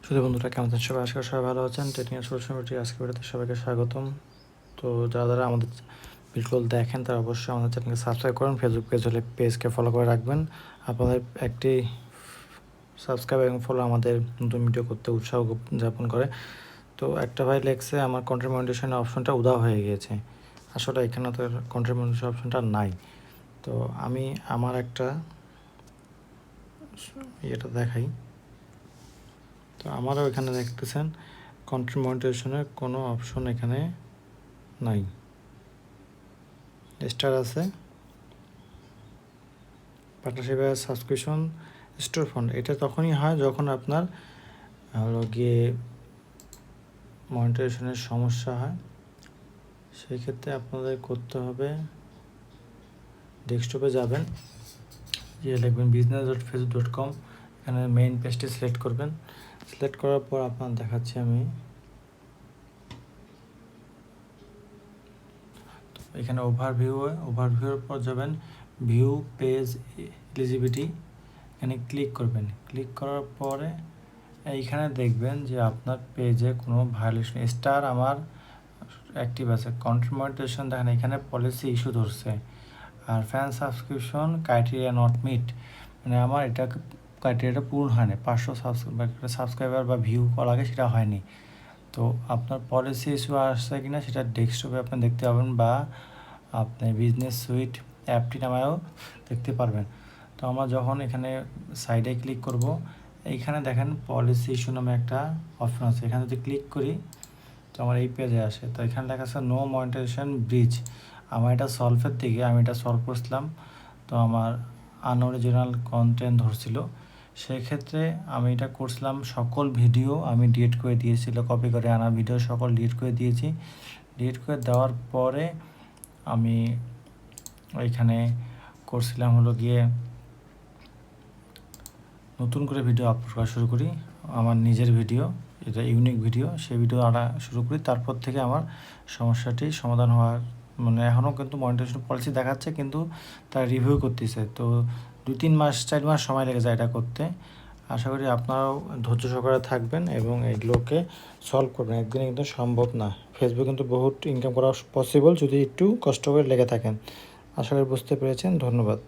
শুধু বন্ধুরা কেমন আছেন সবাই? আশা করি সবাই ভালো আছেন। টেকনিক্যাল সলিউশন আজকে ভিডিওতে সবাইকে স্বাগতম। তো যারা আমাদের ভিডিওগুলো দেখেন তারা অবশ্যই আমাদের চ্যানেলকে সাবস্ক্রাইব করুন। ফেসবুক পেজ হলে পেজকে ফলো করে রাখবেন। আপনাদের একটি সাবস্ক্রাইব এবং ফলো আমাদের নতুন ভিডিও করতে উৎসাহ যাপন করে। তো একটা ভাই লেখছে আমার কন্টেন্ট মনিটাইজেশনের অপশনটা উধাও হয়ে গিয়েছে। আসলে এখানে তো কন্টেন্ট মনিটাইজেশন অপশনটা নাই। তো আমি আমার একটা ইয়েটা দেখাই। তো আমারও এখানে দেখতেছেন কন্টেন্ট মনিটাইজেশনের কোনো অপশন এখানে নাই। স্টার আছে, পার্টনারশিপ সাবস্ক্রিপশন, স্টোর ফান্ড। এটা তখনই হয় যখন আপনার হলো গিয়ে মনিটাইজেশনের সমস্যা হয়। সেই ক্ষেত্রে আপনাদের করতে হবে ডেস্কটপে যাবেন, লিখবেন business.facebook.com, এখানে মেইন পেজটি সিলেক্ট করবেন। সিলেক্ট করার পর আপনার দেখাচ্ছি আমি এখানে ওভারভিউর পর যাবেন ভিউ পেজ এলিজিবিলিটি, এখানে ক্লিক করবেন। ক্লিক করার পরে এইখানে দেখবেন যে আপনার পেজে কোনো ভায়োলেশন স্টার আমার অ্যাক্টিভ আছে। কন্টেন্ট মনিটাইজেশন দেখেন এখানে পলিসি ইস্যু ধরছে, আর fan subscription criteria not meet, মানে আমার এটা ক্রাইটেরিয়াটা পূরণ হয়নি। 500 সাবস্ক্রাইবার বা ভিউ করা লাগে সেটা হয়নি। তো আপনার পলিসি ইস্যু আসছে কিনা সেটা ডেস্কটপে আপনি দেখতে পাবেন, বা আপনি বিজনেস সুইট অ্যাপটি নামেও দেখতে পারবেন। তো আমরা যখন এখানে সাইডে ক্লিক করব, এইখানে দেখেন পলিসি ইস্যু নামে একটা অপশন আছে। এখানে যদি ক্লিক করি তো আমার এই পেজে আসে। তো এখানে লেখা আছে নো মনিটাইজেশন ব্রিচ। আমার এটা সলভের থেকে আমি এটা সলভ করছিলাম, তো আমার আনঅরিজিনাল কন্টেন্ট ধরছিল। সেক্ষেত্রে আমি এটা করছিলাম, সকল ভিডিও আমি ডিলিট করে দিয়েছিল, কপি করে আনা ভিডিও সকল ডিলিট করে দিয়েছি। ডিলিট করে দেওয়ার পরে আমি ওইখানে করছিলাম হলো গিয়ে নতুন করে ভিডিও আপলোড করা শুরু করি। আমার নিজের ভিডিও, এটা ইউনিক ভিডিও, সেই ভিডিও আনা শুরু করি। তারপর থেকে আমার সমস্যাটি সমাধান হওয়ার, মানে এখনও কিন্তু মনিটাইজেশন পলিসি দেখাচ্ছে, কিন্তু তারা রিভিউ করতেছে। তো 2-3 মাস 4 মাস সময় লেগে যায় এটা করতে। আশা করি আপনারাও ধৈর্য সহকারে থাকবেন এবং এগুলোকে সলভ করবেন। একদিনে কিন্তু সম্ভব না। ফেসবুক কিন্তু বহুত ইনকাম করা পসিবল যদি একটু কষ্ট করে লেগে থাকেন। আশা করি বুঝতে পেরেছেন। ধন্যবাদ।